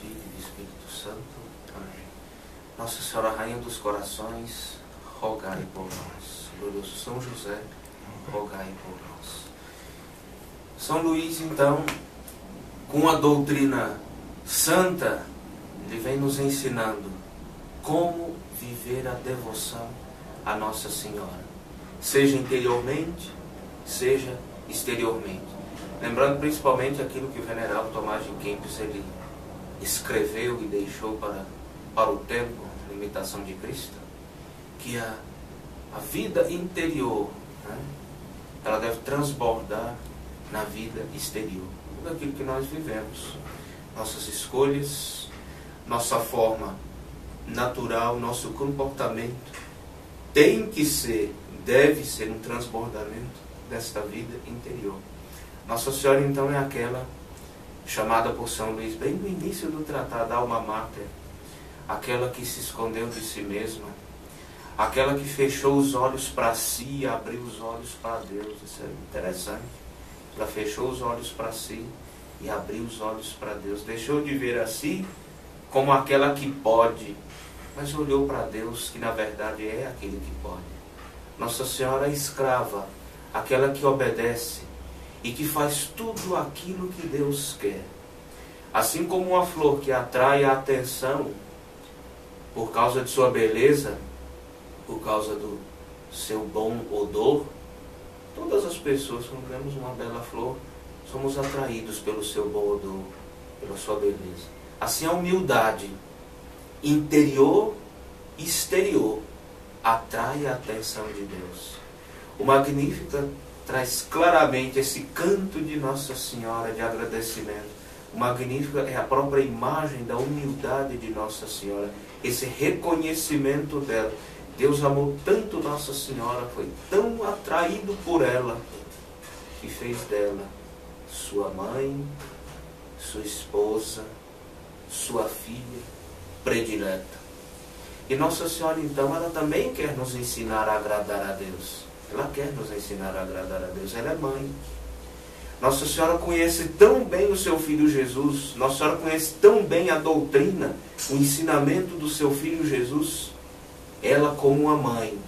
Filho e do Espírito Santo. Amém. Nossa Senhora, Rainha dos Corações, rogai por nós. Glorioso São José, rogai por nós. São Luís, então, com a doutrina santa, ele vem nos ensinando como viver a devoção a Nossa Senhora, seja interiormente, seja exteriormente. Lembrando principalmente aquilo que o venerável Tomás de Kempis ele escreveu e deixou para o tempo, a imitação de Cristo, que a vida interior, né, ela deve transbordar na vida exterior. Tudo aquilo que nós vivemos, nossas escolhas, nossa forma natural, nosso comportamento, tem que ser, deve ser um transbordamento desta vida interior. Nossa Senhora, então, é aquela chamada por São Luís, bem no início do tratado Alma Mater, aquela que se escondeu de si mesma, aquela que fechou os olhos para si e abriu os olhos para Deus. Isso é interessante. Ela fechou os olhos para si e abriu os olhos para Deus. Deixou de ver a si como aquela que pode, mas olhou para Deus, que na verdade é aquele que pode. Nossa Senhora é escrava, aquela que obedece e que faz tudo aquilo que Deus quer. Assim como uma flor que atrai a atenção por causa de sua beleza, por causa do seu bom odor, todas as pessoas, quando vemos uma bela flor, somos atraídos pelo seu bom odor, pela sua beleza. Assim a humildade interior e exterior atrai a atenção de Deus. O Magnífica traz claramente esse canto de Nossa Senhora de agradecimento. O Magnífica é a própria imagem da humildade de Nossa Senhora, esse reconhecimento dela. Deus amou tanto Nossa Senhora, foi tão atraído por ela, que fez dela sua mãe, sua esposa, sua filha predileta. E Nossa Senhora, então, ela também quer nos ensinar a agradar a Deus. Ela quer nos ensinar a agradar a Deus. Ela é mãe. Nossa Senhora conhece tão bem o seu Filho Jesus. Nossa Senhora conhece tão bem a doutrina, o ensinamento do seu Filho Jesus. Ela, como uma mãe,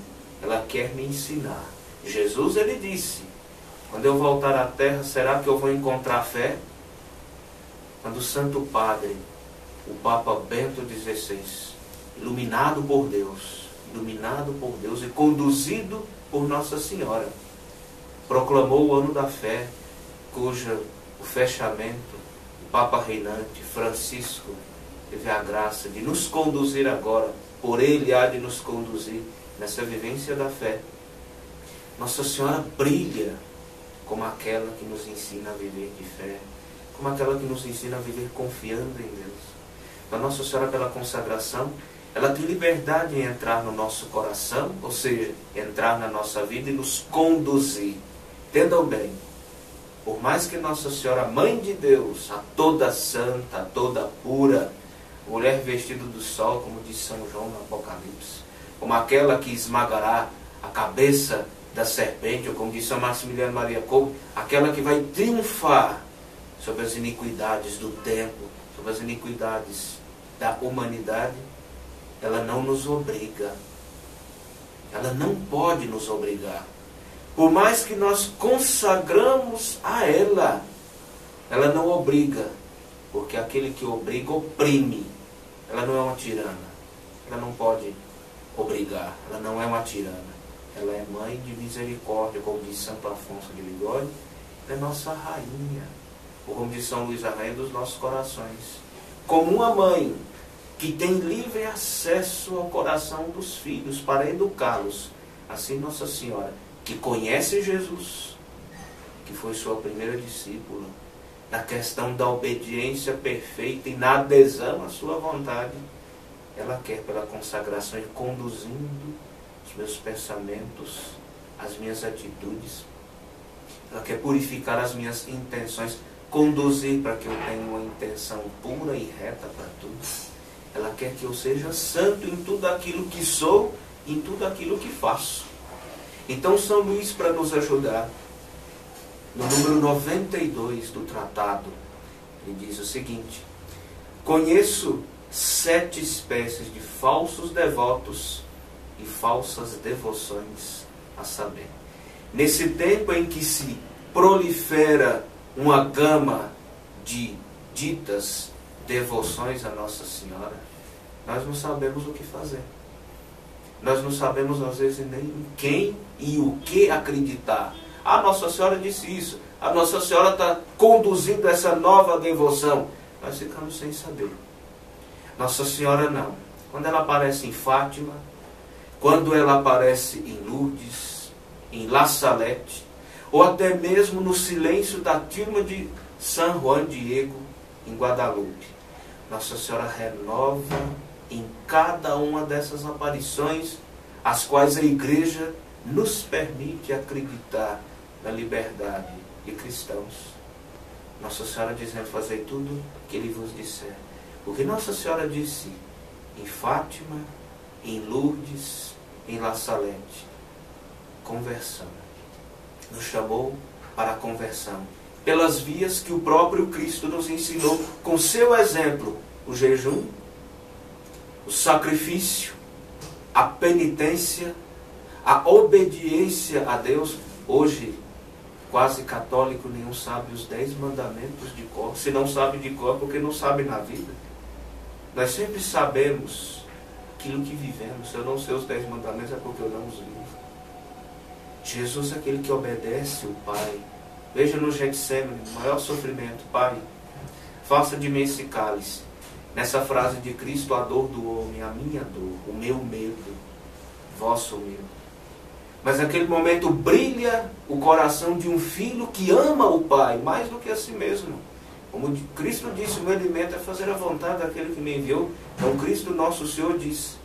ela quer me ensinar. Jesus, ele disse, quando eu voltar à terra, será que eu vou encontrar fé? Quando o Santo Padre, o Papa Bento XVI, iluminado por Deus e conduzido por Nossa Senhora, proclamou o ano da fé, cujo o fechamento, o Papa reinante Francisco teve a graça de nos conduzir agora, por ele há de nos conduzir nessa vivência da fé. Nossa Senhora brilha como aquela que nos ensina a viver de fé, como aquela que nos ensina a viver confiando em Deus. Então, Nossa Senhora, pela consagração, ela tem liberdade em entrar no nosso coração, ou seja, entrar na nossa vida e nos conduzir. Entendam bem, por mais que Nossa Senhora, Mãe de Deus, a toda santa, a toda pura, mulher vestida do sol, como diz São João no Apocalipse, como aquela que esmagará a cabeça da serpente, ou como diz São Maximiliano Maria Kolbe, aquela que vai triunfar sobre as iniquidades do tempo, sobre as iniquidades da humanidade. Ela não nos obriga. Ela não pode nos obrigar. Por mais que nós consagramos a ela, ela não obriga. Porque aquele que obriga, oprime. Ela não é uma tirana. Ela não pode obrigar. Ela não é uma tirana. Ela é mãe de misericórdia, como diz Santo Afonso de Ligório. Ela é nossa rainha. Ou como diz São Luís, a rainha dos nossos corações. Como uma mãe que tem livre acesso ao coração dos filhos para educá-los. Assim Nossa Senhora, que conhece Jesus, que foi sua primeira discípula, na questão da obediência perfeita e na adesão à sua vontade, ela quer pela consagração ir conduzindo os meus pensamentos, as minhas atitudes. Ela quer purificar as minhas intenções, conduzir para que eu tenha uma intenção pura e reta para tudo. Ela quer que eu seja santo em tudo aquilo que sou, em tudo aquilo que faço. Então São Luís, para nos ajudar, no número 92 do tratado, ele diz o seguinte: Conheço 7 espécies de falsos devotos e falsas devoções, a saber. Nesse tempo em que se prolifera uma gama de ditas devoções a Nossa Senhora, nós não sabemos o que fazer. Nós não sabemos, às vezes, nem em quem e o que acreditar. A Nossa Senhora disse isso. A Nossa Senhora está conduzindo essa nova devoção. Nós ficamos sem saber. Nossa Senhora não. Quando ela aparece em Fátima, quando ela aparece em Lourdes, em La Salette, ou até mesmo no silêncio da tilma de San Juan Diego, em Guadalupe, Nossa Senhora renova em cada uma dessas aparições, as quais a Igreja nos permite acreditar na liberdade de cristãos. Nossa Senhora dizendo: fazei tudo que Ele vos disser. O que Nossa Senhora disse em Fátima, em Lourdes, em La Salette: conversão. Nos chamou para a conversão, pelas vias que o próprio Cristo nos ensinou, com seu exemplo: o jejum, o sacrifício, a penitência, a obediência a Deus. Hoje, quase católico nenhum sabe os 10 mandamentos de cor. Se não sabe de cor, porque não sabe na vida. Nós sempre sabemos aquilo que vivemos. Se eu não sei os 10 mandamentos, é porque eu não os vivo. Jesus é aquele que obedece o Pai. Veja no Getsemane, o maior sofrimento: Pai, faça de mim esse cálice. Nessa frase de Cristo, a dor do homem, a minha dor, o meu medo, vosso medo. Mas naquele momento brilha o coração de um filho que ama o Pai mais do que a si mesmo. Como Cristo disse: o meu alimento é fazer a vontade daquele que me enviou. Então Cristo nosso Senhor diz: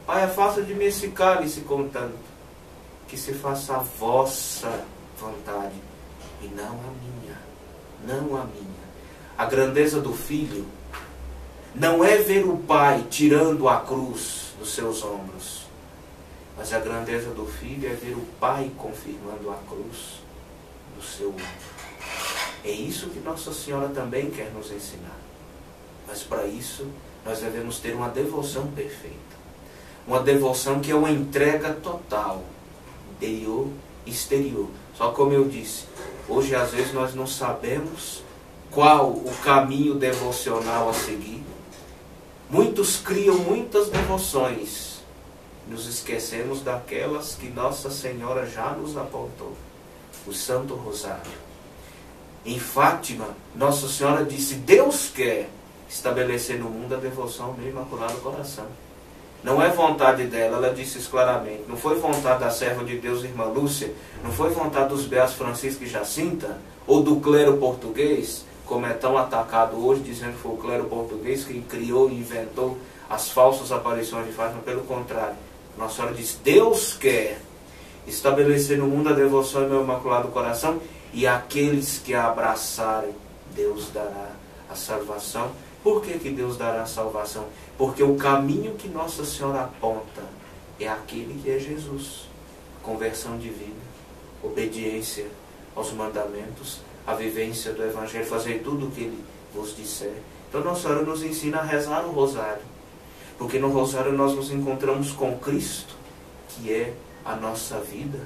Pai, afasta de mim esse cálice, contanto que se faça a vossa vontade e não a minha. Não a minha. A grandeza do filho não é ver o Pai tirando a cruz dos seus ombros, mas a grandeza do filho é ver o Pai confirmando a cruz do seu ombro. É isso que Nossa Senhora também quer nos ensinar. Mas para isso nós devemos ter uma devoção perfeita. Uma devoção que é uma entrega total, interior e exterior. Só como eu disse, hoje às vezes nós não sabemos qual o caminho devocional a seguir. Muitos criam muitas devoções. Nos esquecemos daquelas que Nossa Senhora já nos apontou. O Santo Rosário. Em Fátima, Nossa Senhora disse: Deus quer estabelecer no mundo a devoção ao meu Imaculado Coração. Não é vontade dela, ela disse isso claramente. Não foi vontade da serva de Deus, irmã Lúcia, não foi vontade dos beatos Francisco e Jacinta, ou do clero português, como é tão atacado hoje, dizendo que foi o clero português que criou e inventou as falsas aparições de Fátima. Pelo contrário, Nossa Senhora disse: Deus quer estabelecer no mundo a devoção ao meu Imaculado Coração, e aqueles que a abraçarem, Deus dará a salvação. Por que Deus dará a salvação? Porque o caminho que Nossa Senhora aponta é aquele que é Jesus. Conversão divina, obediência aos mandamentos, a vivência do Evangelho, fazer tudo o que Ele vos disser. Então Nossa Senhora nos ensina a rezar o rosário, porque no rosário nós nos encontramos com Cristo, que é a nossa vida,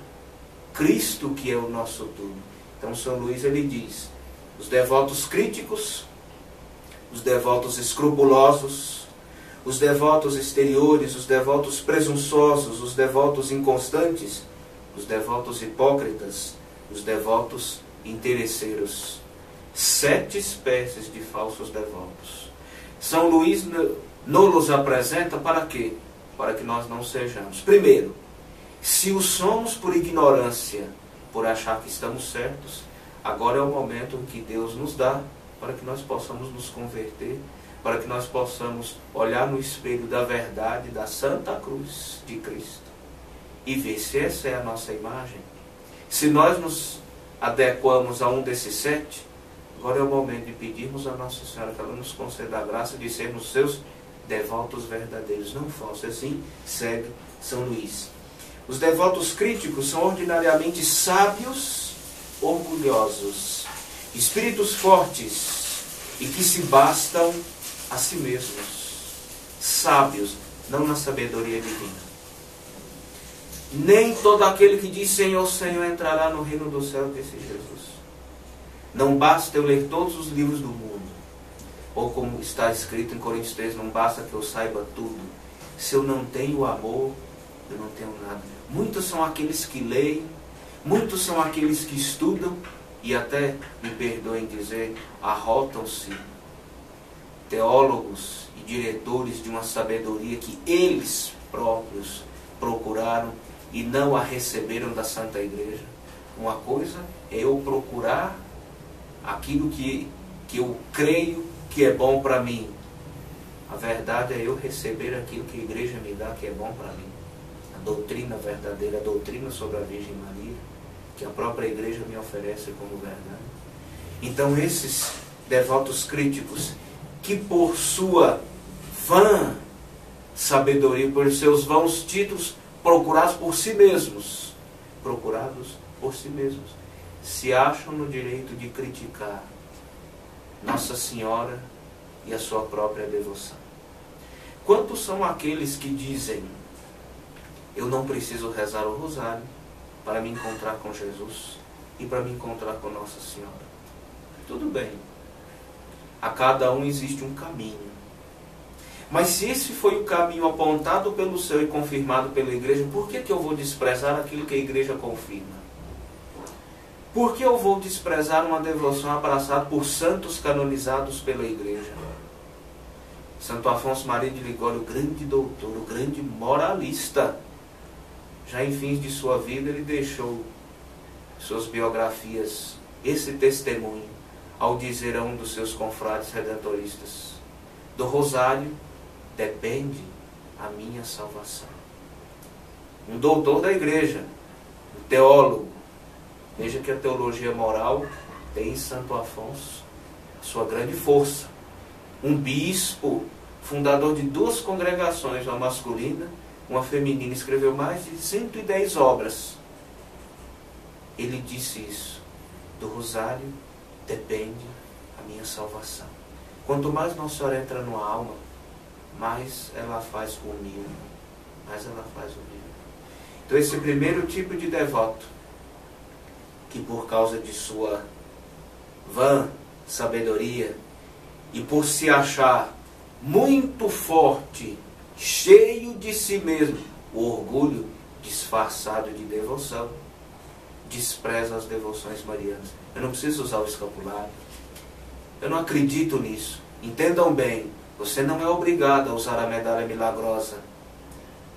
Cristo que é o nosso tudo. Então São Luís, ele diz: os devotos críticos, os devotos escrupulosos, os devotos exteriores, os devotos presunçosos, os devotos inconstantes, os devotos hipócritas, os devotos interesseiros. 7 espécies de falsos devotos. São Luís nos apresenta para quê? Para que nós não sejamos. Primeiro, se o somos por ignorância, por achar que estamos certos, agora é o momento em que Deus nos dá para que nós possamos nos converter, para que nós possamos olhar no espelho da verdade da Santa Cruz de Cristo e ver se essa é a nossa imagem. Se nós nos adequamos a um desses 7, agora é o momento de pedirmos a Nossa Senhora que ela nos conceda a graça de sermos seus devotos verdadeiros, não falsos. Assim segue São Luís. Os devotos críticos são ordinariamente sábios, orgulhosos, espíritos fortes e que se bastam a si mesmos, sábios, não na sabedoria divina. Nem todo aquele que diz Senhor, Senhor entrará no reino do céu, disse Jesus. Não basta eu ler todos os livros do mundo, ou como está escrito em Coríntios 3, não basta que eu saiba tudo. Se eu não tenho amor, eu não tenho nada. Muitos são aqueles que leem, muitos são aqueles que estudam, e até, me perdoem dizer, arrotam-se teólogos e diretores de uma sabedoria que eles próprios procuraram e não a receberam da Santa Igreja. Uma coisa é eu procurar aquilo que eu creio que é bom para mim. A verdade é eu receber aquilo que a igreja me dá, que é bom para mim. A doutrina verdadeira, a doutrina sobre a Virgem Maria, que a própria igreja me oferece como verdade. Então esses devotos críticos, que por sua vã sabedoria, por seus vãos títulos, procurados por si mesmos, se acham no direito de criticar Nossa Senhora e a sua própria devoção. Quantos são aqueles que dizem, eu não preciso rezar o rosário para me encontrar com Jesus e para me encontrar com Nossa Senhora? Tudo bem, a cada um existe um caminho. Mas se esse foi o caminho apontado pelo céu e confirmado pela igreja, por que eu vou desprezar aquilo que a igreja confirma? Por que eu vou desprezar uma devoção abraçada por santos canonizados pela igreja? Santo Afonso Maria de Ligório, o grande doutor, o grande moralista, já em fins de sua vida, ele deixou suas biografias, esse testemunho, ao dizer a um dos seus confrades redentoristas, do rosário depende a minha salvação. Um doutor da igreja, um teólogo. Veja que a teologia moral tem em Santo Afonso a sua grande força. Um bispo, fundador de 2 congregações, uma masculina, uma feminina, escreveu mais de 110 obras. Ele disse isso: do rosário depende a minha salvação. Quanto mais Nossa Senhora entra numa alma, mais ela faz humilde. Então esse primeiro tipo de devoto, que por causa de sua vã sabedoria e por se achar muito forte, cheio de si mesmo, o orgulho disfarçado de devoção, despreza as devoções marianas. Eu não preciso usar o escapulário. Eu não acredito nisso. Entendam bem, você não é obrigado a usar a medalha milagrosa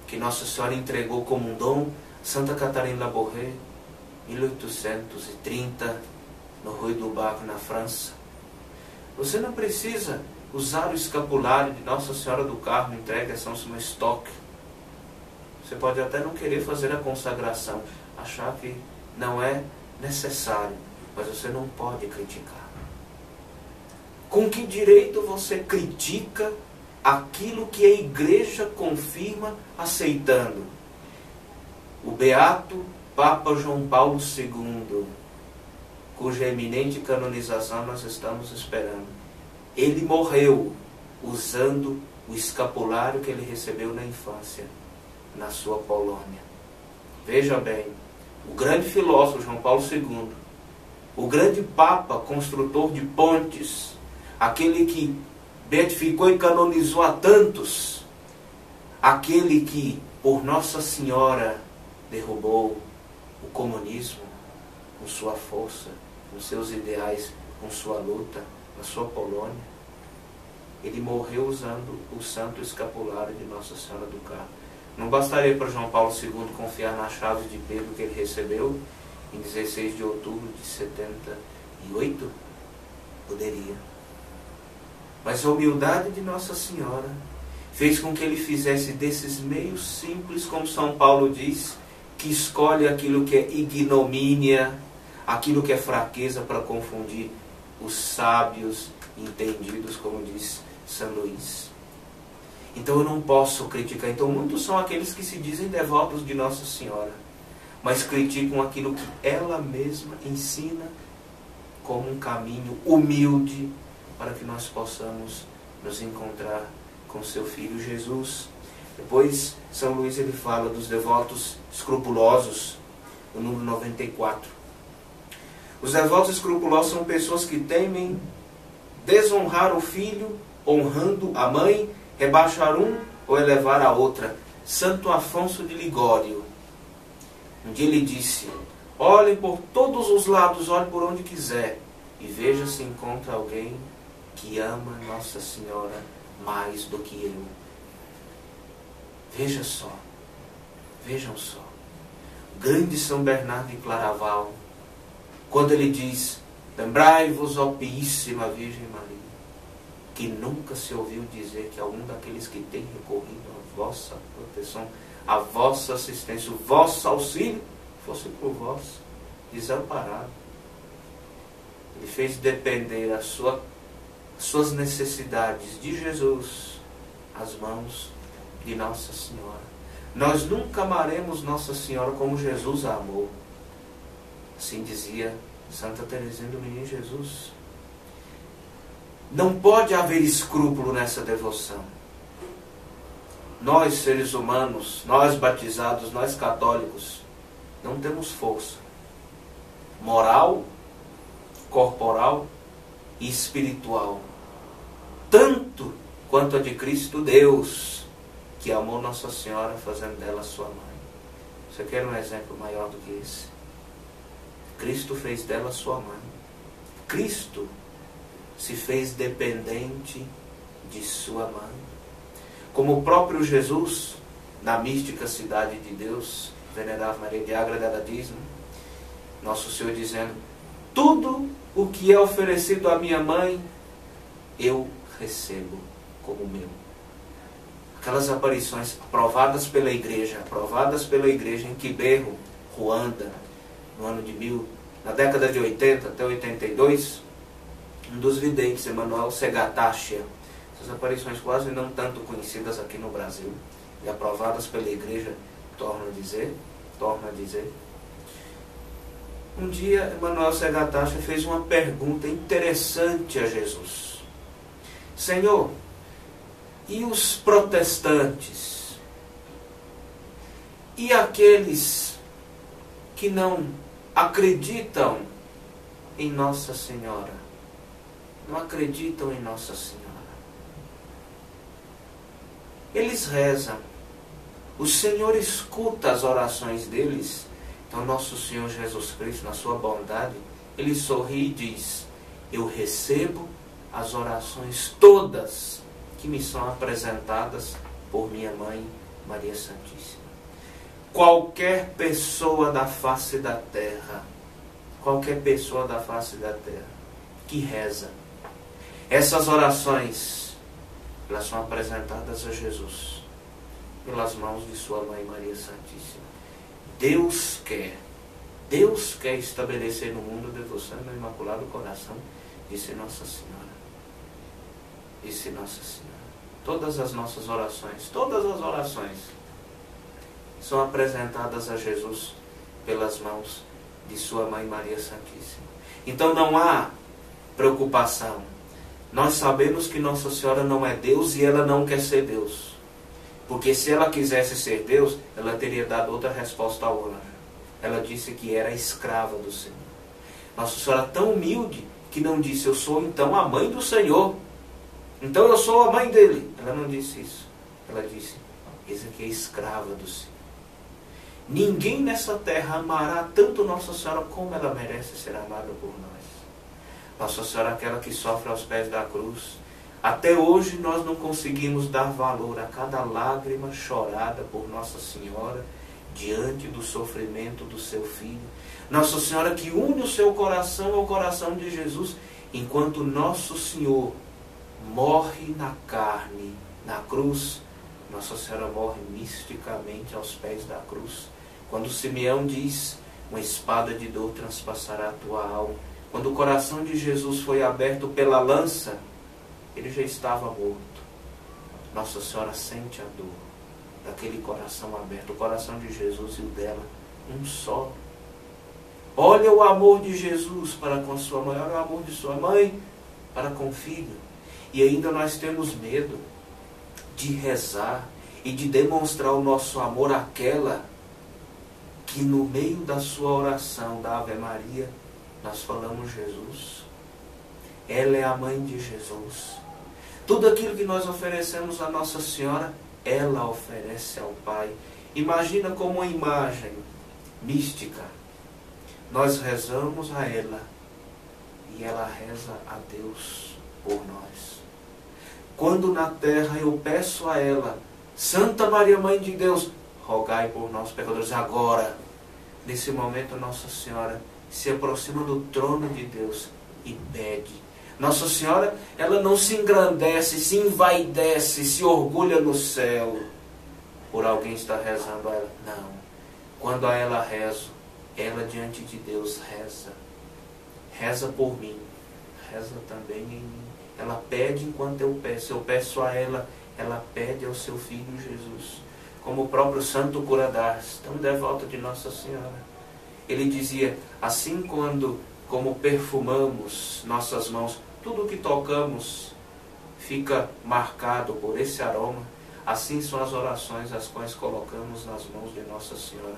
que Nossa Senhora entregou como um dom Santa Catarina Labouré, 1830, no Rue du Bac, na França. Você não precisa usar o escapulário de Nossa Senhora do Carmo entregue a São Simão Stock. Você pode até não querer fazer a consagração, achar que não é necessário, mas você não pode criticar. Com que direito você critica aquilo que a igreja confirma aceitando? O beato Papa João Paulo II, cuja eminente canonização nós estamos esperando, ele morreu usando o escapulário que ele recebeu na infância, na sua Polônia. Veja bem, o grande filósofo João Paulo II, o grande Papa construtor de pontes, aquele que beatificou e canonizou a tantos, aquele que, por Nossa Senhora, derrubou o comunismo com sua força, com seus ideais, com sua luta, na sua Polônia. Ele morreu usando o santo escapulário de Nossa Senhora do Carmo. Não bastaria para João Paulo II confiar na chave de Pedro que ele recebeu em 16 de outubro de 78? Poderia. Mas a humildade de Nossa Senhora fez com que ele fizesse desses meios simples, como São Paulo diz, que escolhe aquilo que é ignomínia, aquilo que é fraqueza, para confundir os sábios entendidos, como diz São Luís. Então eu não posso criticar. Então muitos são aqueles que se dizem devotos de Nossa Senhora, mas criticam aquilo que ela mesma ensina como um caminho humilde para que nós possamos nos encontrar com seu Filho Jesus. Depois, São Luís ele fala dos devotos escrupulosos, no número 94. Os devotos escrupulosos são pessoas que temem desonrar o filho, honrando a mãe, rebaixar um ou elevar a outra. Santo Afonso de Ligório, um dia ele disse: olhe por todos os lados, olhe por onde quiser, e veja se encontra alguém que ama Nossa Senhora mais do que eu. Veja só, vejam só. O grande São Bernardo de Claraval, quando ele diz: lembrai-vos, ó Piíssima Virgem Maria, que nunca se ouviu dizer que algum daqueles que têm recorrido à vossa proteção, à vossa assistência, o vosso auxílio, fosse por vós desamparado. Ele fez depender as suas necessidades de Jesus às mãos de Nossa Senhora. Nós nunca amaremos Nossa Senhora como Jesus a amou. Assim dizia Santa Teresinha do Menino Jesus. Não pode haver escrúpulo nessa devoção. Nós, seres humanos, nós batizados, nós católicos, não temos força moral, corporal e espiritual, tanto quanto a de Cristo Deus, que amou Nossa Senhora fazendo dela sua mãe. Você quer um exemplo maior do que esse? Cristo fez dela sua mãe. Cristo se fez dependente de sua mãe. Como o próprio Jesus, na mística Cidade de Deus, Venerável Maria de Ágreda diz, Nosso Senhor dizendo: tudo o que é oferecido à minha mãe, eu recebo como meu. Aquelas aparições aprovadas pela igreja em Quibeho, Ruanda, no ano de na década de 80 até 82, um dos videntes, Emmanuel Segatachia, essas aparições quase não tanto conhecidas aqui no Brasil, e aprovadas pela igreja, torna a dizer, um dia Emmanuel Segatachia fez uma pergunta interessante a Jesus: Senhor, e os protestantes? E aqueles que não acreditam em Nossa Senhora? Não acreditam em Nossa Senhora. Eles rezam. O Senhor escuta as orações deles. Então Nosso Senhor Jesus Cristo, na sua bondade, Ele sorri e diz: eu recebo as orações todas que me são apresentadas por minha mãe Maria Santíssima. Qualquer pessoa da face da terra, que reza, essas orações, elas são apresentadas a Jesus pelas mãos de sua mãe Maria Santíssima. Deus quer estabelecer no mundo a devoção do Imaculado Coração, disse Nossa Senhora. Todas as nossas orações, são apresentadas a Jesus pelas mãos de sua mãe Maria Santíssima. Então não há preocupação. Nós sabemos que Nossa Senhora não é Deus e ela não quer ser Deus. Porque se ela quisesse ser Deus, ela teria dado outra resposta ao anjo. Ela disse que era escrava do Senhor. Nossa Senhora tão humilde que não disse: eu sou então a mãe do Senhor, então eu sou a mãe dele. Ela não disse isso. Ela disse: esse aqui é escrava do Senhor. Ninguém nessa terra amará tanto Nossa Senhora como ela merece ser amada por nós. Nossa Senhora, aquela que sofre aos pés da cruz. Até hoje nós não conseguimos dar valor a cada lágrima chorada por Nossa Senhora diante do sofrimento do seu Filho. Nossa Senhora que une o seu coração ao coração de Jesus, enquanto Nosso Senhor morre na carne, na cruz, Nossa Senhora morre misticamente aos pés da cruz. Quando Simeão diz: uma espada de dor transpassará a tua alma. Quando o coração de Jesus foi aberto pela lança, ele já estava morto. Nossa Senhora sente a dor daquele coração aberto, o coração de Jesus e o dela, um só. Olha o amor de Jesus para com sua mãe, olha o amor de sua mãe para com o Filho. E ainda nós temos medo de rezar e de demonstrar o nosso amor àquela que no meio da sua oração da Ave Maria, nós falamos Jesus. Ela é a mãe de Jesus. Tudo aquilo que nós oferecemos a Nossa Senhora, ela oferece ao Pai. Imagina como uma imagem mística. Nós rezamos a ela e ela reza a Deus por nós. Quando na terra eu peço a ela, Santa Maria, Mãe de Deus, rogai por nós pecadores. Agora, nesse momento, Nossa Senhora se aproxima do trono de Deus e pede. Nossa Senhora, ela não se engrandece, se envaidece, se orgulha no céu por alguém estar rezando a ela. Não. Quando a ela rezo, ela diante de Deus reza. Reza por mim. Reza também em mim. Ela pede enquanto eu peço. Eu peço a ela, ela pede ao seu Filho Jesus. Como o próprio Santo Cura d'Ars, tão devoto de Nossa Senhora. Ele dizia, assim como perfumamos nossas mãos, tudo o que tocamos fica marcado por esse aroma, assim são as orações as quais colocamos nas mãos de Nossa Senhora.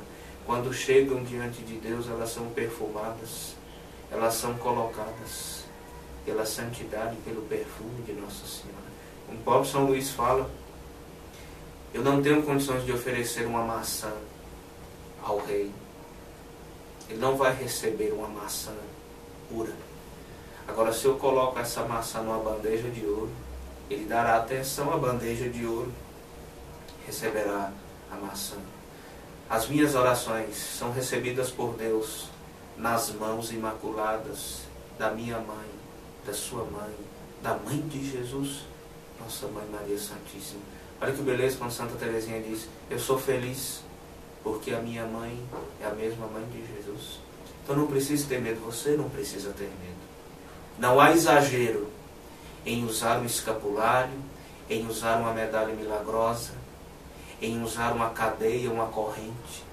Quando chegam diante de Deus, elas são perfumadas, elas são colocadas pela santidade, pelo perfume de Nossa Senhora. Como o próprio São Luís fala, eu não tenho condições de oferecer uma maçã ao rei. Ele não vai receber uma maçã pura. Agora, se eu coloco essa maçã numa bandeja de ouro, ele dará atenção à bandeja de ouro, receberá a maçã. As minhas orações são recebidas por Deus nas mãos imaculadas da minha mãe, da sua mãe, da mãe de Jesus, nossa Mãe Maria Santíssima. Olha que beleza quando Santa Teresinha diz, eu sou feliz porque a minha mãe é a mesma mãe de Jesus. Então não precisa ter medo, você não precisa ter medo. Não há exagero em usar um escapulário, em usar uma medalha milagrosa, em usar uma cadeia, uma corrente,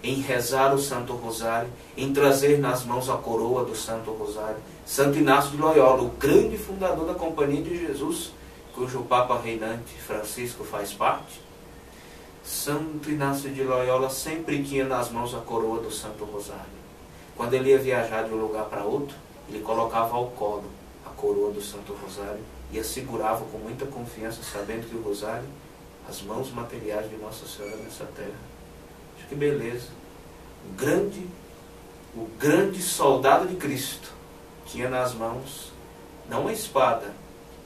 em rezar o Santo Rosário, em trazer nas mãos a coroa do Santo Rosário. Santo Inácio de Loyola, o grande fundador da Companhia de Jesus, cujo Papa reinante Francisco faz parte, Santo Inácio de Loyola sempre tinha nas mãos a coroa do Santo Rosário. Quando ele ia viajar de um lugar para outro, ele colocava ao colo a coroa do Santo Rosário e a segurava com muita confiança, sabendo que o Rosário, as mãos materiais de Nossa Senhora nessa terra. Acho que beleza. O grande soldado de Cristo tinha nas mãos, não uma espada,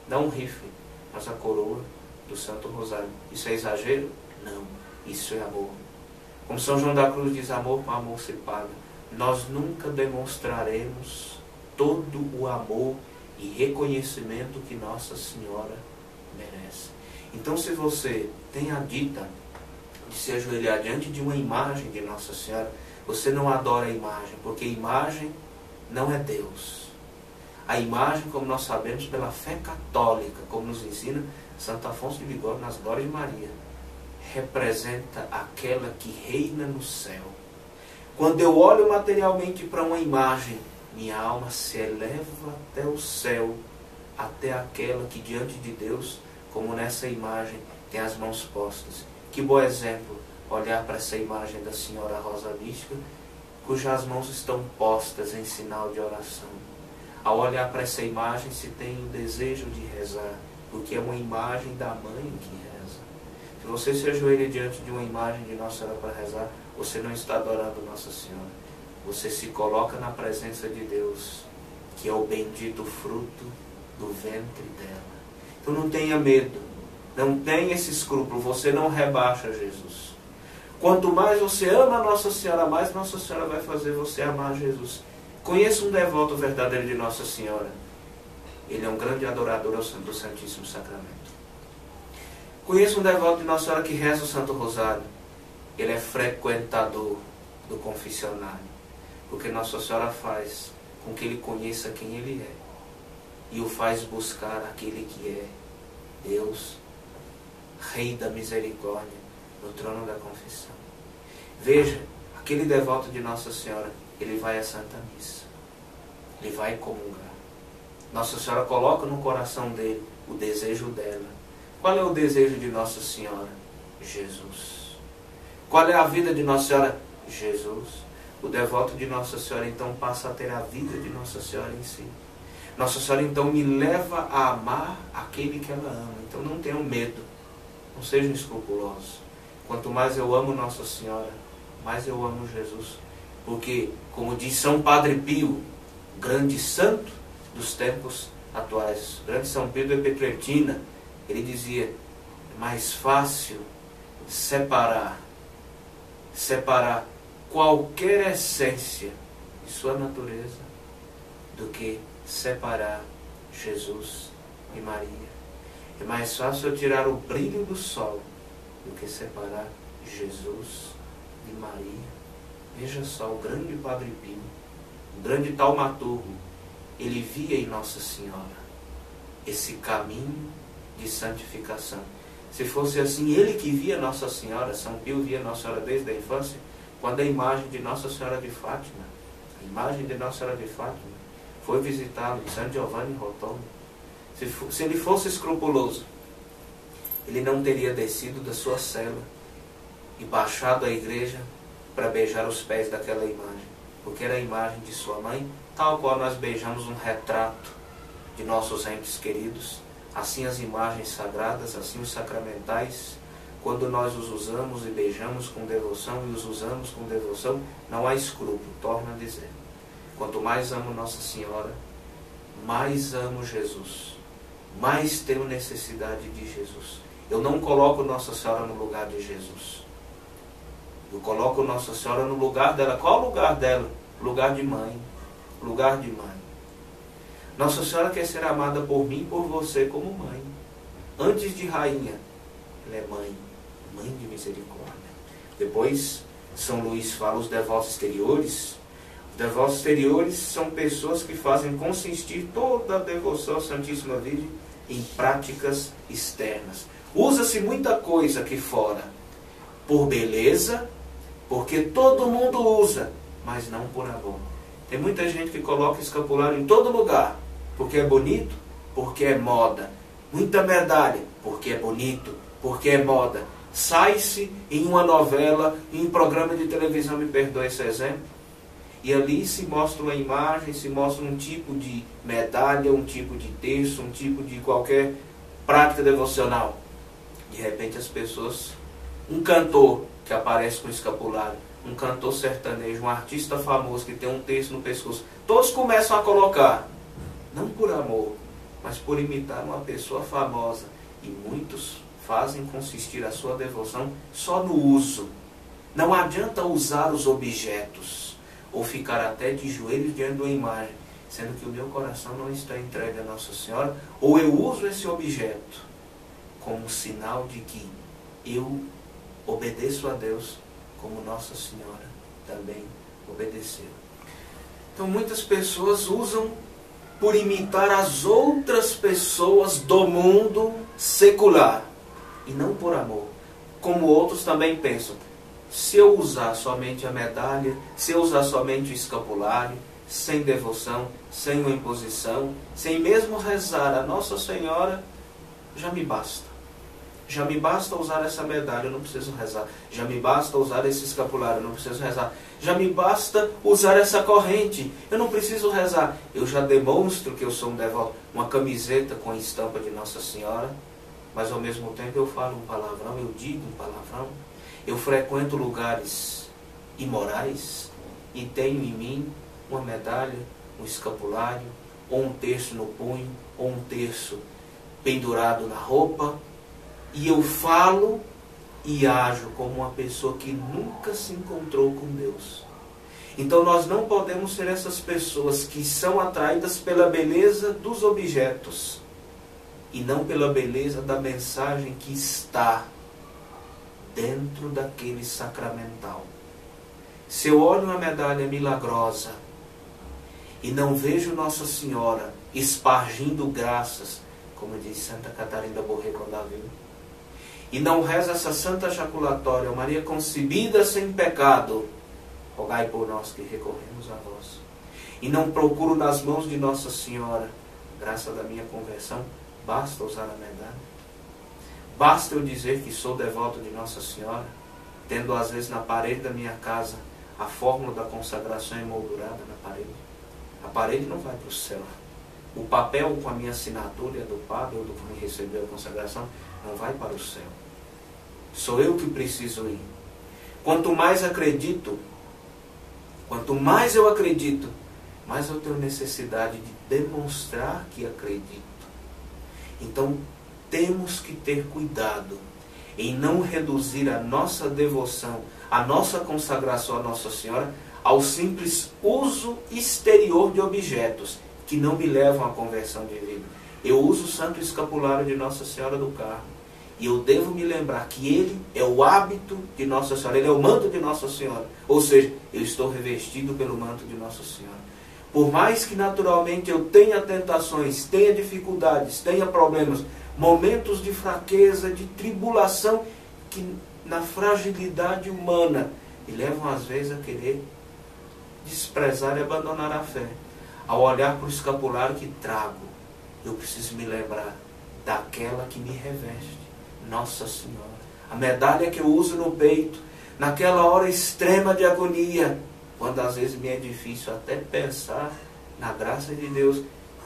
não um rifle, mas a coroa do Santo Rosário. Isso é exagero? Não. Isso é amor. Como São João da Cruz diz, amor com amor se paga. Nós nunca demonstraremos todo o amor e reconhecimento que Nossa Senhora merece. Então, se você tem a dita de se ajoelhar diante de uma imagem de Nossa Senhora, você não adora a imagem, porque a imagem não é Deus. A imagem, como nós sabemos pela fé católica, como nos ensina Santo Afonso de Ligório nas Glórias de Maria, representa aquela que reina no céu. Quando eu olho materialmente para uma imagem, minha alma se eleva até o céu, até aquela que diante de Deus, como nessa imagem, tem as mãos postas. Que bom exemplo olhar para essa imagem da Senhora Rosa Mística, cujas mãos estão postas em sinal de oração. Ao olhar para essa imagem, se tem o desejo de rezar, porque é uma imagem da mãe que reza. Se você se ajoelha diante de uma imagem de Nossa Senhora para rezar, você não está adorando Nossa Senhora. Você se coloca na presença de Deus, que é o bendito fruto do ventre dela. Então não tenha medo, não tenha esse escrúpulo, você não rebaixa Jesus. Quanto mais você ama Nossa Senhora, mais Nossa Senhora vai fazer você amar Jesus. Conheça um devoto verdadeiro de Nossa Senhora. Ele é um grande adorador do Santíssimo Sacramento. Conheça um devoto de Nossa Senhora que reza o Santo Rosário. Ele é frequentador do confessionário. Porque Nossa Senhora faz com que ele conheça quem ele é. E o faz buscar aquele que é Deus, Rei da Misericórdia, no trono da confissão. Veja, aquele devoto de Nossa Senhora, ele vai à Santa Missa. Ele vai comungar. Nossa Senhora coloca no coração dele o desejo dela. Qual é o desejo de Nossa Senhora? Jesus. Qual é a vida de Nossa Senhora? Jesus. O devoto de Nossa Senhora então passa a ter a vida de Nossa Senhora em si. Nossa Senhora então me leva a amar aquele que ela ama. Então não tenham medo, não sejam escrupulosos. Quanto mais eu amo Nossa Senhora, mais eu amo Jesus. Porque, como diz São Padre Pio, grande santo dos tempos atuais, grande São Pedro de Pietrelcina, ele dizia: é mais fácil separar qualquer essência de sua natureza do que separar Jesus e Maria. É mais fácil eu tirar o brilho do sol do que separar Jesus de Maria. Veja só, o grande Padre Pio, o grande taumaturgo, ele via em Nossa Senhora esse caminho de santificação. Se fosse assim, ele que via Nossa Senhora, São Pio via Nossa Senhora desde a infância, quando a imagem de Nossa Senhora de Fátima, foi visitá-lo em San Giovanni Rotondo, se ele fosse escrupuloso, ele não teria descido da sua cela e baixado à igreja para beijar os pés daquela imagem, porque era a imagem de sua mãe, tal qual nós beijamos um retrato de nossos entes queridos. Assim as imagens sagradas, assim os sacramentais, quando nós os usamos e beijamos com devoção e os usamos com devoção, não há escrúpulo, torno a dizer. Quanto mais amo Nossa Senhora, mais amo Jesus, mais tenho necessidade de Jesus. Eu não coloco Nossa Senhora no lugar de Jesus. Eu coloco Nossa Senhora no lugar dela. Qual o lugar dela? Lugar de mãe. Lugar de mãe. Nossa Senhora quer ser amada por mim e por você como mãe. Antes de rainha, ela é mãe. Mãe de misericórdia. Depois, São Luís fala os devotos exteriores. Os devotos exteriores são pessoas que fazem consistir toda a devoção à Santíssima Virgem em práticas externas. Usa-se muita coisa aqui fora por beleza, porque todo mundo usa, mas não por amor. Tem muita gente que coloca escapulário em todo lugar, porque é bonito, porque é moda. Muita medalha, porque é bonito, porque é moda. Sai-se em uma novela, em um programa de televisão, me perdoe esse exemplo, e ali se mostra uma imagem, se mostra um tipo de medalha, um tipo de terço, um tipo de qualquer prática devocional. De repente as pessoas, um cantor que aparece com escapulário, um cantor sertanejo, um artista famoso que tem um terço no pescoço, todos começam a colocar, não por amor, mas por imitar uma pessoa famosa. E muitos fazem consistir a sua devoção só no uso. Não adianta usar os objetos, ou ficar até de joelhos diante de uma imagem, sendo que o meu coração não está entregue a Nossa Senhora, ou eu uso esse objeto como sinal de que eu obedeço a Deus, como Nossa Senhora também obedeceu. Então muitas pessoas usam por imitar as outras pessoas do mundo secular, e não por amor. Como outros também pensam, se eu usar somente a medalha, se eu usar somente o escapulário, sem devoção, sem uma imposição, sem mesmo rezar a Nossa Senhora, já me basta. Já me basta usar essa medalha, eu não preciso rezar. Já me basta usar esse escapulário, eu não preciso rezar. Já me basta usar essa corrente, eu não preciso rezar. Eu já demonstro que eu sou um devoto. Uma camiseta com a estampa de Nossa Senhora, mas ao mesmo tempo eu falo um palavrão, eu digo um palavrão. Eu frequento lugares imorais e tenho em mim uma medalha, um escapulário, ou um terço no punho, ou um terço pendurado na roupa. E eu falo e ajo como uma pessoa que nunca se encontrou com Deus. Então nós não podemos ser essas pessoas que são atraídas pela beleza dos objetos e não pela beleza da mensagem que está dentro daquele sacramental. Se eu olho uma medalha milagrosa e não vejo Nossa Senhora espargindo graças, como diz Santa Catarina Borré quando a viu, e não reza essa santa jaculatória, Maria concebida sem pecado, rogai por nós que recorremos a vós, e não procuro nas mãos de Nossa Senhora, graça da minha conversão, Basta usar a medalha? Basta eu dizer que sou devoto de Nossa Senhora, tendo às vezes na parede da minha casa a fórmula da consagração emoldurada na parede? A parede não vai para o céu. O papel com a minha assinatura do padre ou do que me recebeu a consagração não vai para o céu. Sou eu que preciso ir. Quanto mais acredito, quanto mais eu acredito, mais eu tenho necessidade de demonstrar que acredito. Então, temos que ter cuidado em não reduzir a nossa devoção, a nossa consagração a Nossa Senhora, ao simples uso exterior de objetos que não me levam à conversão de vida. Eu uso o Santo Escapulário de Nossa Senhora do Carmo, e eu devo me lembrar que ele é o hábito de Nossa Senhora, ele é o manto de Nossa Senhora. Ou seja, eu estou revestido pelo manto de Nossa Senhora. Por mais que naturalmente eu tenha tentações, tenha dificuldades, tenha problemas, momentos de fraqueza, de tribulação, que na fragilidade humana me levam às vezes a querer desprezar e abandonar a fé. Ao olhar para o escapulário que trago, eu preciso me lembrar daquela que me reveste, Nossa Senhora. A medalha que eu uso no peito, naquela hora extrema de agonia, quando às vezes me é difícil até pensar na graça de Deus.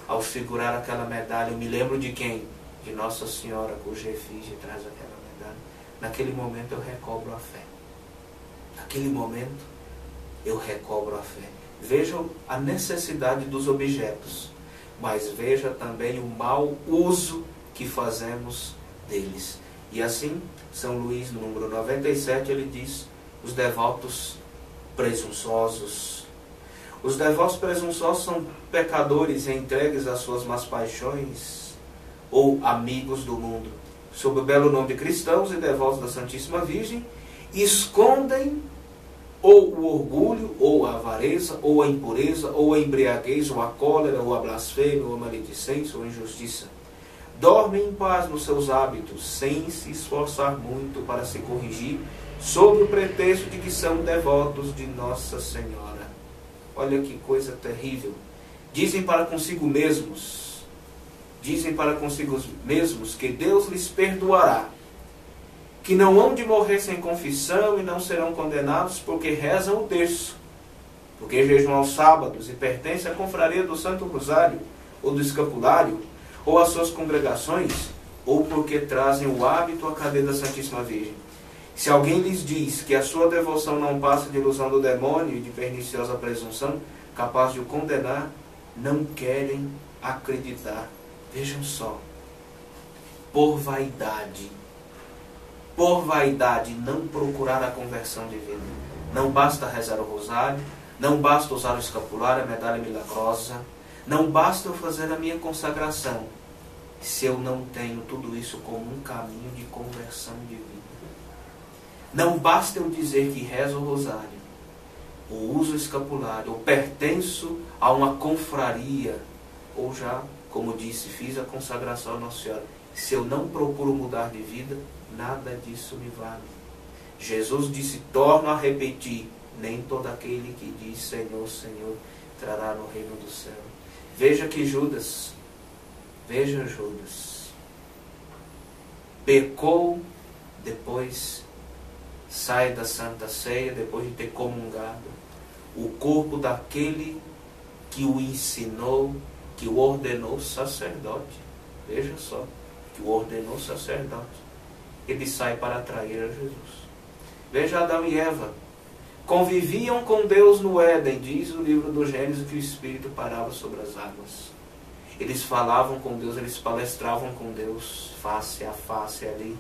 Ao segurar aquela medalha, eu me lembro de quem? De Nossa Senhora, cuja efígie traz aquela medalha. Naquele momento eu recobro a fé. Naquele momento eu recobro a fé. Veja a necessidade dos objetos, mas veja também o mau uso que fazemos deles. E assim, São Luís, no número 97, ele diz: os devotos presunçosos. Os devotos presunçosos são pecadores entregues às suas más paixões, ou amigos do mundo, sob o belo nome de cristãos e devotos da Santíssima Virgem, escondem ou o orgulho, ou a avareza, ou a impureza, ou a embriaguez, ou a cólera, ou a blasfêmia, ou a maledicência, ou a injustiça. Dormem em paz nos seus hábitos, sem se esforçar muito para se corrigir, sob o pretexto de que são devotos de Nossa Senhora. Olha que coisa terrível. Dizem para consigo mesmos que Deus lhes perdoará, que não hão de morrer sem confissão e não serão condenados porque rezam o terço, porque jejuam aos sábados e pertencem à confraria do Santo Rosário, ou do Escapulário, ou às suas congregações, ou porque trazem o hábito à cadeia da Santíssima Virgem. Se alguém lhes diz que a sua devoção não passa de ilusão do demônio e de perniciosa presunção, capaz de o condenar, não querem acreditar. Vejam só, por vaidade, não procurar a conversão de vida. Não basta rezar o rosário, não basta usar o escapulário, a medalha milagrosa, não basta eu fazer a minha consagração, se eu não tenho tudo isso como um caminho de conversão de vida. Não basta eu dizer que rezo o rosário, ou uso o escapulário, ou pertenço a uma confraria, ou já, como disse, fiz a consagração a Nossa Senhora. Se eu não procuro mudar de vida, nada disso me vale. Jesus disse, torno a repetir, nem todo aquele que diz Senhor, Senhor, entrará no reino do céu. Veja Judas, pecou, depois sai da Santa Ceia, depois de ter comungado, o corpo daquele que o ensinou, que o ordenou sacerdote. Veja só, que o ordenou sacerdote. Ele sai para atrair a Jesus. Veja Adão e Eva. Conviviam com Deus no Éden, diz o livro do Gênesis, que o Espírito parava sobre as águas. Eles falavam com Deus, eles palestravam com Deus, face a face ali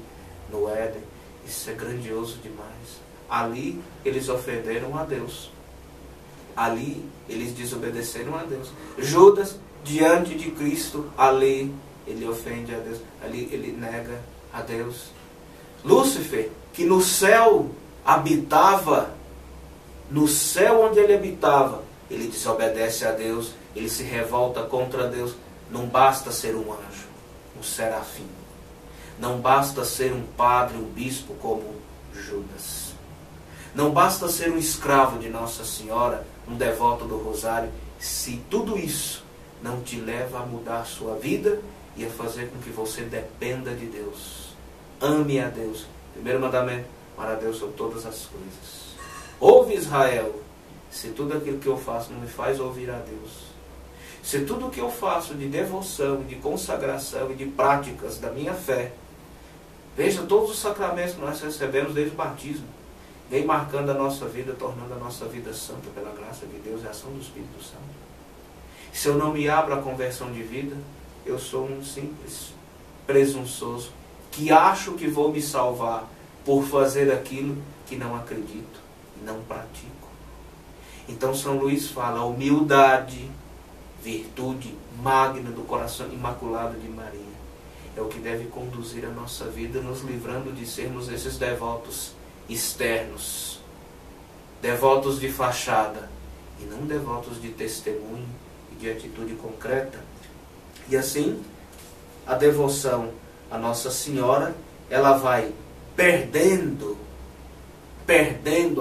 no Éden. Isso é grandioso demais. Ali eles ofenderam a Deus. Ali eles desobedeceram a Deus. Judas, diante de Cristo, ali ele ofende a Deus. Ali ele nega a Deus. Lúcifer, que no céu habitava, no céu onde ele habitava, ele desobedece a Deus, ele se revolta contra Deus. Não basta ser um anjo, um serafim. Não basta ser um padre, um bispo como Judas. Não basta ser um escravo de Nossa Senhora, um devoto do rosário, se tudo isso não te leva a mudar sua vida e a fazer com que você dependa de Deus. Ame a Deus. Primeiro mandamento, amar a Deus sobre todas as coisas. Ouve, Israel, se tudo aquilo que eu faço não me faz ouvir a Deus, se tudo o que eu faço de devoção, de consagração e de práticas da minha fé, veja, todos os sacramentos que nós recebemos desde o batismo, vem marcando a nossa vida, tornando a nossa vida santa pela graça de Deus e a ação do Espírito Santo. Se eu não me abro à conversão de vida, eu sou um simples presunçoso que acho que vou me salvar por fazer aquilo que não acredito e não pratico. Então São Luís fala, a humildade, virtude magna do coração imaculado de Maria, é o que deve conduzir a nossa vida, nos livrando de sermos esses devotos externos, devotos de fachada, e não devotos de testemunho e de atitude concreta. E assim, a devoção a Nossa Senhora, ela vai perdendo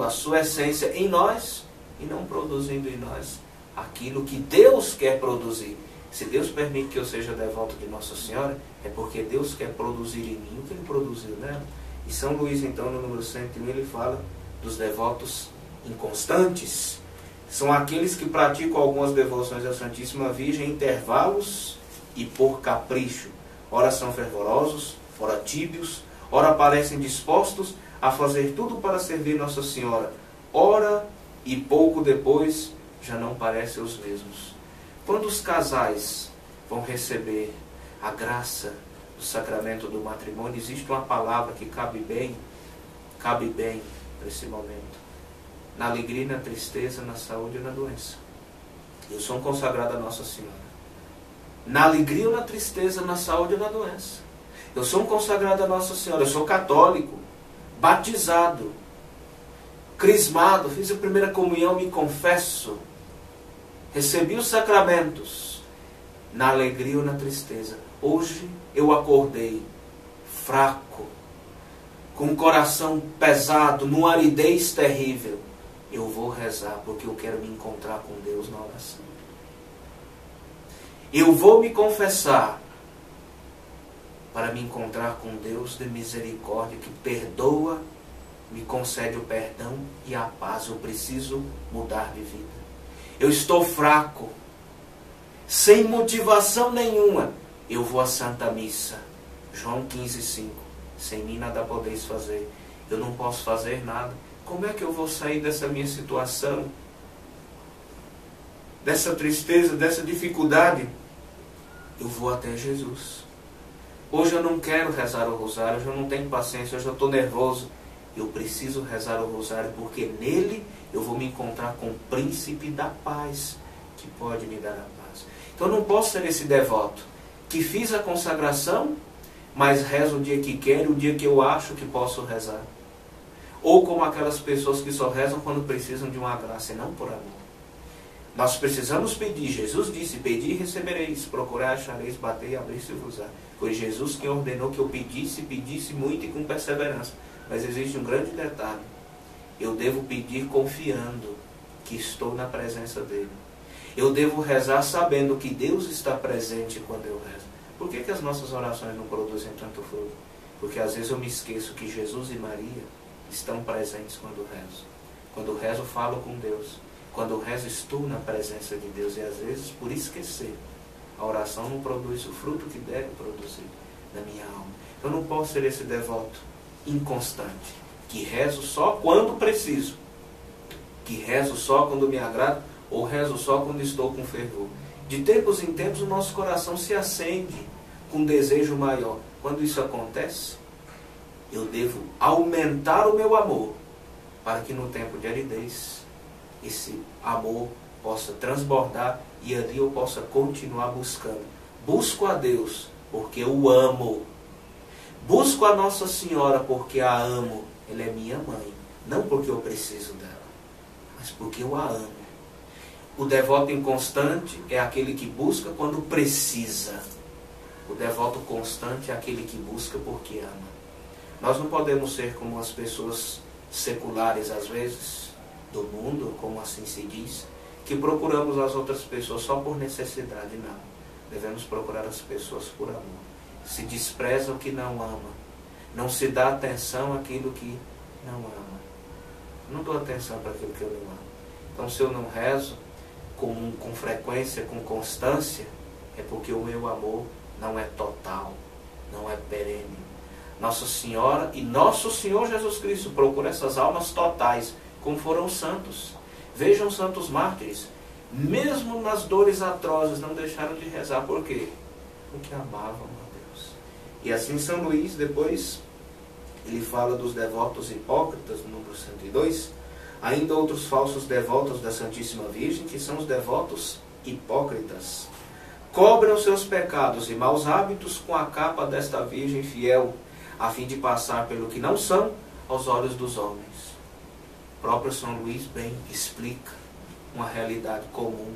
a sua essência em nós e não produzindo em nós aquilo que Deus quer produzir. Se Deus permite que eu seja devoto de Nossa Senhora, é porque Deus quer produzir em mim o que Ele produziu nela. E São Luís, então, no número 101, ele fala dos devotos inconstantes. São aqueles que praticam algumas devoções à Santíssima Virgem em intervalos e por capricho. Ora são fervorosos, ora tíbios, ora parecem dispostos a fazer tudo para servir Nossa Senhora. Ora, e pouco depois, já não parecem os mesmos. Quando os casais vão receber a graça do sacramento do matrimônio, existe uma palavra que cabe bem para esse momento. Na alegria e na tristeza, na saúde e na doença. Eu sou um consagrado a Nossa Senhora. Na alegria ou na tristeza, na saúde ou na doença. Eu sou um consagrado a Nossa Senhora. Eu sou católico, batizado, crismado, fiz a primeira comunhão, me confesso, recebi os sacramentos, na alegria ou na tristeza. Hoje eu acordei fraco, com o coração pesado, numa aridez terrível. Eu vou rezar porque eu quero me encontrar com Deus na oração. Eu vou me confessar para me encontrar com Deus de misericórdia, que perdoa, me concede o perdão e a paz. Eu preciso mudar de vida. Eu estou fraco, sem motivação nenhuma. Eu vou à Santa Missa. João 15,5. Sem mim nada podeis fazer. Eu não posso fazer nada. Como é que eu vou sair dessa minha situação? Dessa tristeza, dessa dificuldade? Eu vou até Jesus. Hoje eu não quero rezar o rosário, hoje eu não tenho paciência, hoje eu estou nervoso. Eu preciso rezar o rosário porque nele eu vou me encontrar com o príncipe da paz, que pode me dar a paz. Então eu não posso ser esse devoto que fiz a consagração, mas rezo o dia que quero, o dia que eu acho que posso rezar. Ou como aquelas pessoas que só rezam quando precisam de uma graça e não por amor. Nós precisamos pedir. Jesus disse, pedi e recebereis, procurai, achareis, batei e abrir-se-vos-á. Foi Jesus que ordenou que eu pedisse muito e com perseverança. Mas existe um grande detalhe. Eu devo pedir confiando que estou na presença dele. Eu devo rezar sabendo que Deus está presente quando eu rezo. Por que as nossas orações não produzem tanto fruto? Porque às vezes eu me esqueço que Jesus e Maria estão presentes quando rezo. Quando rezo, falo com Deus. Quando rezo, estou na presença de Deus. E às vezes, por esquecer, a oração não produz o fruto que deve produzir na minha alma. Eu não posso ser esse devoto inconstante, que rezo só quando preciso, que rezo só quando me agrada, ou rezo só quando estou com fervor. De tempos em tempos o nosso coração se acende com um desejo maior. Quando isso acontece, eu devo aumentar o meu amor, para que no tempo de aridez esse amor possa transbordar e ali eu possa continuar buscando. Busco a Deus porque eu amo. Busco a Nossa Senhora porque a amo. Ela é minha mãe. Não porque eu preciso dela, mas porque eu a amo. O devoto inconstante é aquele que busca quando precisa. O devoto constante é aquele que busca porque ama. Nós não podemos ser como as pessoas seculares, às vezes, do mundo, como assim se diz, que procuramos as outras pessoas só por necessidade, não. devemos procurar as pessoas por amor. Se despreza o que não ama. Não se dá atenção àquilo que não ama. Não dou atenção para aquilo que eu não amo. Então, se eu não rezo com frequência, com constância, é porque o meu amor não é total, não é perene. Nossa Senhora e Nosso Senhor Jesus Cristo procura essas almas totais, como foram os santos. Vejam os santos mártires, mesmo nas dores atrozes, não deixaram de rezar. Por quê? Porque amavam a Deus. E assim São Luís, depois, ele fala dos devotos hipócritas, no número 102, ainda outros falsos devotos da Santíssima Virgem, que são os devotos hipócritas. Cobrem os seus pecados e maus hábitos com a capa desta Virgem fiel, a fim de passar pelo que não são aos olhos dos homens. O próprio São Luís bem explica uma realidade comum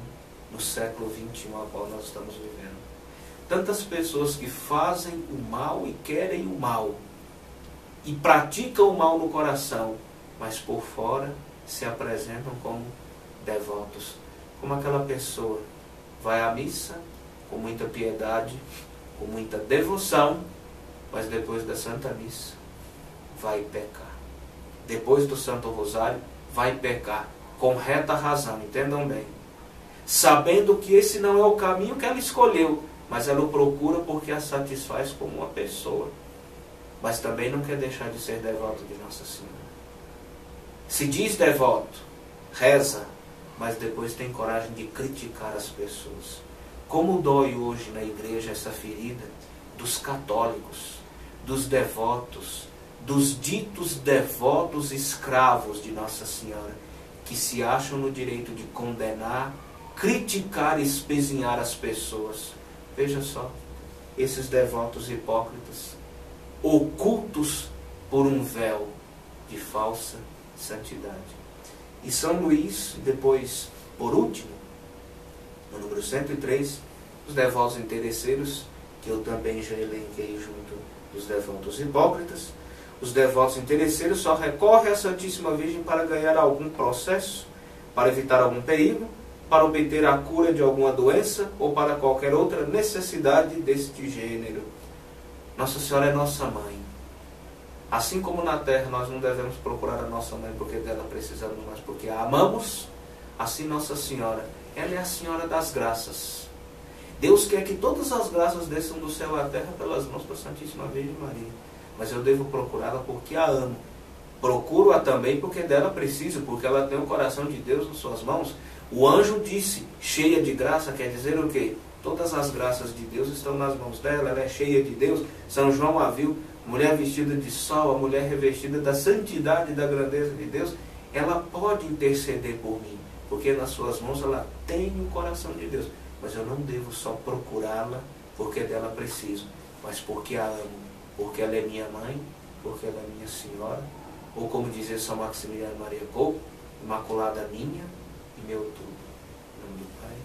no século XXI ao qual nós estamos vivendo. Tantas pessoas que fazem o mal e querem o mal, e praticam o mal no coração, mas por fora se apresentam como devotos. Como aquela pessoa vai à missa com muita piedade, com muita devoção, mas depois da Santa Missa vai pecar. Depois do Santo Rosário vai pecar, com reta razão, entendam bem. Sabendo que esse não é o caminho que ela escolheu, mas ela o procura porque a satisfaz como uma pessoa. Mas também não quer deixar de ser devoto de Nossa Senhora. Se diz devoto, reza, mas depois tem coragem de criticar as pessoas. Como dói hoje na igreja essa ferida dos católicos, dos devotos, dos ditos devotos escravos de Nossa Senhora, que se acham no direito de condenar, criticar e espezinhar as pessoas. Veja só, esses devotos hipócritas, ocultos por um véu de falsa santidade. E São Luís, depois, por último, no número 103, os devotos interesseiros, que eu também já elenquei junto dos devotos hipócritas. Os devotos interesseiros só recorrem à Santíssima Virgem para ganhar algum processo, para evitar algum perigo, para obter a cura de alguma doença ou para qualquer outra necessidade deste gênero. Nossa Senhora é nossa mãe. Assim como na terra nós não devemos procurar a nossa mãe porque dela precisamos, mas porque a amamos, assim Nossa Senhora, ela é a Senhora das graças. Deus quer que todas as graças desçam do céu à terra pelas mãos da Santíssima Virgem Maria. Mas eu devo procurá-la porque a amo. Procuro-a também porque dela preciso, porque ela tem o coração de Deus nas suas mãos. O anjo disse, cheia de graça, quer dizer o quê? Todas as graças de Deus estão nas mãos dela, ela é cheia de Deus. São João a viu, mulher vestida de sol, a mulher revestida da santidade e da grandeza de Deus. Ela pode interceder por mim, porque nas suas mãos ela tem o coração de Deus. Mas eu não devo só procurá-la porque dela preciso, mas porque a amo, porque ela é minha mãe, porque ela é minha senhora, ou como dizia São Maximiliano Maria Kolbe, imaculada minha e meu tudo. Em nome do Pai,